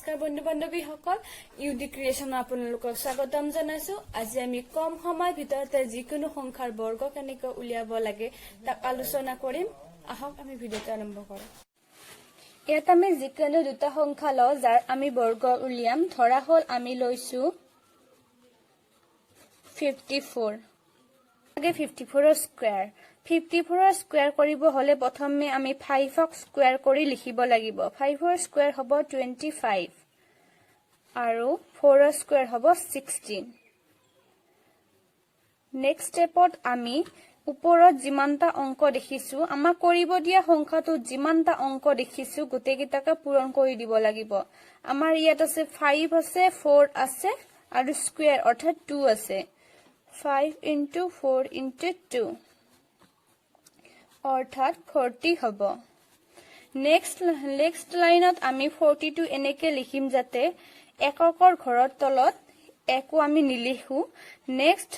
নমস্কাৰ বন্ধু বান্ধৱীসকল UD creation আপোনালোকক স্বাগতম জনাইছো আজি আমি কম সময় ভিতৰতে যিকোনো সংখ্যাৰ বৰ্গ কেনেকৈ উলিয়াব লাগে তাক আলোচনা কৰিম আহক আমি ভিডিঅটো আৰম্ভ কৰো ইয়াত আমি যিকোনো দুটা সংখ্যা লওঁ যাৰ আমি বৰ্গ উলিয়াম ধৰা হল আমি লৈছো 54 আগে 54 ৰ স্কয়াৰ 54 ৰ স্কয়াৰ কৰিব হলে প্ৰথমে আমি 5 ক স্কয়াৰ কৰি লিখিব লাগিব 5 ৰ স্কয়াৰ হ'ব 25 আৰু 4 ৰ স্কয়াৰ হ'ব 16 নেক্সট স্টেপত আমি ওপৰত যিমানটা অংক দেখিছো আমাক কৰিব দিয়া সংখ্যাটো যিমানটা অংক দেখিছো গোটেইকেইটাকে পূৰণ কৰি দিব লাগিব আমাৰ ইয়াত আছে 5 আছে 4 আছে আৰু স্কয়াৰ অৰ্থাৎ 2 আছে 5 into 4 into 2 অৰ্থাৎ 40 হ'ব নেক্সট লাইনত আমি 42 এনেকে লিখিম যাতে এককৰ ঘৰৰ তলত একো আমি নিলিখো নেক্সট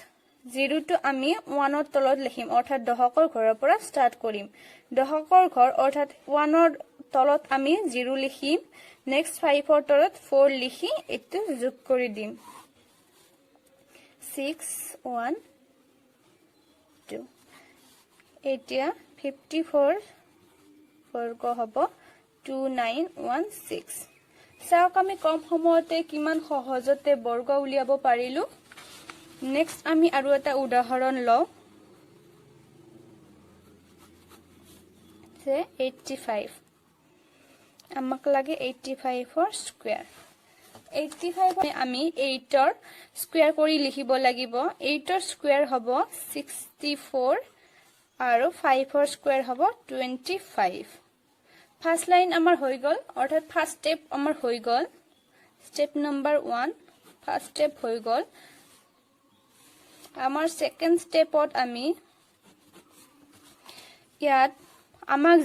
0 টো আমি 1 ৰ তলত লিখিম অৰ্থাৎ দশকৰ ঘৰৰ পৰা স্টাৰ্ট কৰিম দশকৰ ঘৰ অৰ্থাৎ 1 ৰ তলত আমি 0 লিখিম নেক্সট 5 ৰ তলত 4 লিখি এটো যোগ কৰি দিম 6 1 2 এতিয়া 54 বৰ্গ হ'ব 2916 চাওক আমি কম সময়তে কিমান সহজতে বৰ্গ উলিয়াব পাৰিলো নেক্সট আমি আৰু এটা উদাহৰণ লওঁ যে 85 আমাক লাগে 85 ৰ স্কয়াৰ 85 আমি 8 ৰ স্কয়াৰ কৰি লিখিব লাগিব 8 ৰ স্কয়াৰ হ'ব 64 আৰু 5 ৰ স্কয়াৰ হ'ব 25 ফাৰ্স্ট লাইন আমাৰ হৈ গল অৰ্থাৎ ফাৰ্স্ট স্টেপ আমাৰ হৈ গল স্টেপ নম্বৰ 1 ফাৰ্স্ট স্টেপ হৈ গল আমাৰ সেকেন্ড স্টেপত আমি ইয়াত আমাক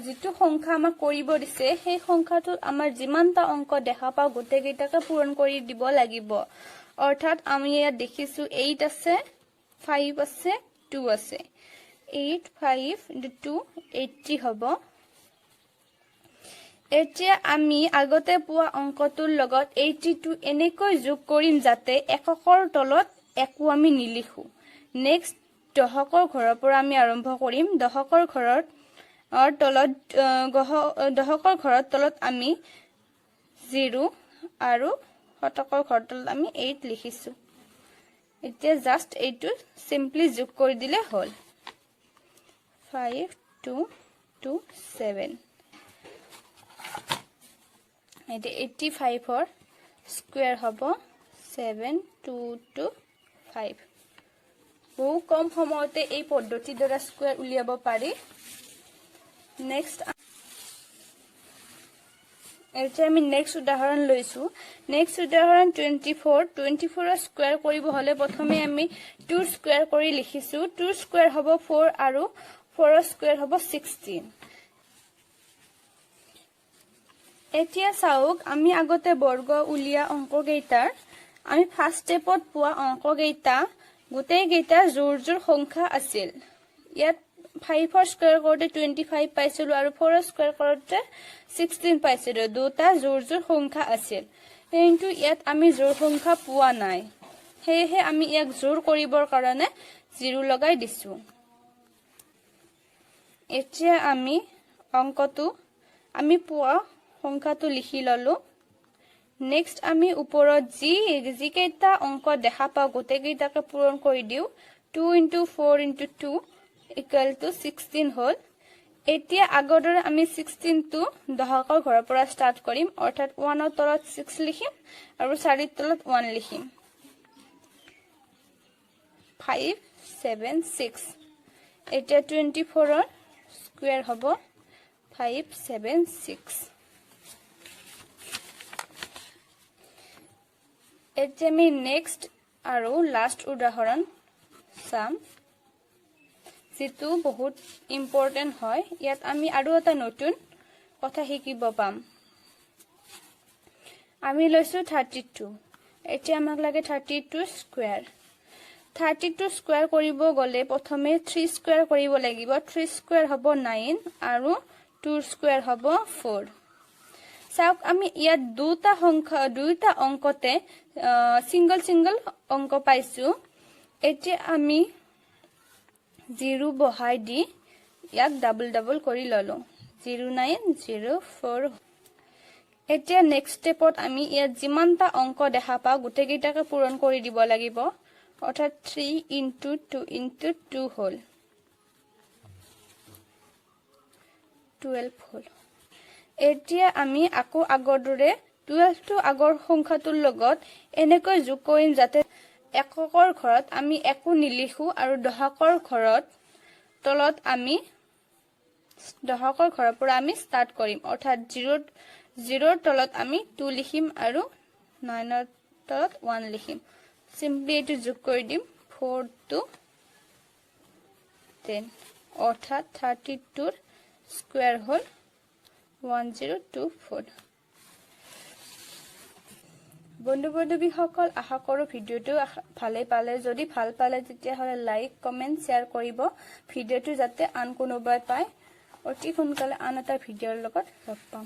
যিটো সংখ্যা আমাক কৰিব দিছে সেই সংখ্যাটো আমাৰ যিমানটা অংক দেখা পাও গোটেইকেইটাকে পূৰণ কৰি দিব লাগিব অৰ্থাৎ আমি ইয়াত দেখিছো 8 আছে 5 আছে 2 আছে 8 5 2 80 হ'ব এতিয়া আমি আগতে পোৱা অংকটোৰ লগত 82 এনেকৈ যোগ কৰিম যাতে এককৰ তলত একো আমি নিলিখো নেক্সট দশকৰ ঘৰৰ পৰা আমি আৰম্ভ কৰিম দশকৰ ঘৰৰ তলত আমি 0 আৰু শতকৰ ঘৰৰ তলত আমি 8 লিখিছো এতিয়া জাস্ট এইটো সিম্পলি যোগ কৰি দিলে হ'ল 5 2 2 7 এটা 85 ৰ স্কয়াৰ হ'ব 7 2 2 5 বহু কম সময়তে এই পদ্ধতিৰ দ্বাৰা স্কয়াৰ উলিয়াব পাৰি নেক্সট এতিয়া আমি নেক্সট উদাহৰণ লৈছো নেক্সট উদাহৰণ 24 ৰ স্কয়াৰ কৰিব হলে প্ৰথমে আমি 2 স্কয়াৰ কৰি লিখিছো 2 স্কয়াৰ হ'ব 4 আৰু 4 ৰ স্কয়াৰ হ'ব 16 এতিয়া চাওক আমি আগতে বৰ্গ উলিয়া অংক কেইটাৰ আমি ফাৰ্স্ট স্টেপত পোৱা অংক কেইটা গোটেই কেইটা জোৰ সংখ্যা আছিল ইয়াত 5 ৰ স্কয়াৰ কৰোতে 25 পাইছিলো আৰু 4 ৰ স্কয়াৰ কৰোতে 16 পাইছিলো দুটা জোৰ সংখ্যা আছিল কিন্তু ইয়াত আমি জোৰ সংখ্যা পোৱা নাই হেহে আমি ইয়াক জোৰ কৰিবৰ কাৰণে 0 লগাই দিছো এতিয়া আমি অংকটো আমি পোৱা সংখ্যাটো লিখি ললো নেক্সট আমি ওপৰত যি কেইটা অংক দেখা পাও গোটেইকেইটাকে পূৰণ কৰি দিও 2 into 4 into 2 equal to 16 হল এতিয়া আগৰদৰে আমি 16 টো দশকৰ ঘৰৰ পৰা স্টাৰ্ট কৰিম অৰ্থাৎ 1 ৰ তলত 6 লিখিম আৰু 4 ৰ তলত 1 লিখিম 5 7 6 এতিয়া 24 ৰ স্কয়াৰ হ'ব 5 7 6 এতিয়া আমি নেক্সট আৰু লাষ্ট উদাহৰণ চাম যেটো বহুত ইম্পৰ্টেন্ট হয় ইয়াত আমি আৰু এটা নতুন কথা শিকিব পাম আমি লৈছো 32 এতিয়া আমাক লাগে 32 স্কয়াৰ 32 স্কয়াৰ কৰিব গলে প্ৰথমে 3 স্কয়াৰ কৰিব লাগিব 3 স্কয়াৰ হ'ব 9 আৰু 2 স্কয়াৰ হ'ব 4 চাওক আমি ইয়াত দুটা অংকতে সিঙ্গল অংক পাইছো এতিয়া আমি 0 বহাই দি ইয়াক ডাবল কৰি ললো 0904 এতিয়া নেক্সট স্টেপত আমি ইয়াত যিমানটা অংক দেখা পাও গোটেই কেইটাকে পূৰণ কৰি দিব লাগিব অৰ্থাৎ 3 * 2 * 2 হল 12 হল এতিয়া আমি আকৌ আগৰ দৰে 12 টো আগৰ সংখ্যাটোৰ লগত এনেকৈ যোগ কৰিম যাতে এককৰ ঘৰত আমি একো নিলিখো আৰু দশকৰ ঘৰত তলত আমি দশকৰ ঘৰৰ পৰা আমি স্টাৰ্ট কৰিম অৰ্থাৎ 0 তলত আমি 2 লিখিম আৰু 9 তলত 1 লিখিম সিম্পলি এটো যোগ কৰি দিম 4 to 10 অৰ্থাৎ 32 ৰ স্কয়াৰ হল 1024 বন্ধু সকল আশা কৰো ভিডিওটো ভালে পালে যদি ভাল পালে তেতিয়া হলে লাইক কমেন্ট শেয়াৰ কৰিব ভিডিওটো যাতে আন কোনোবাই পায় অতি সোনকালে আন এটা ভিডিওৰ লগত লগ পাম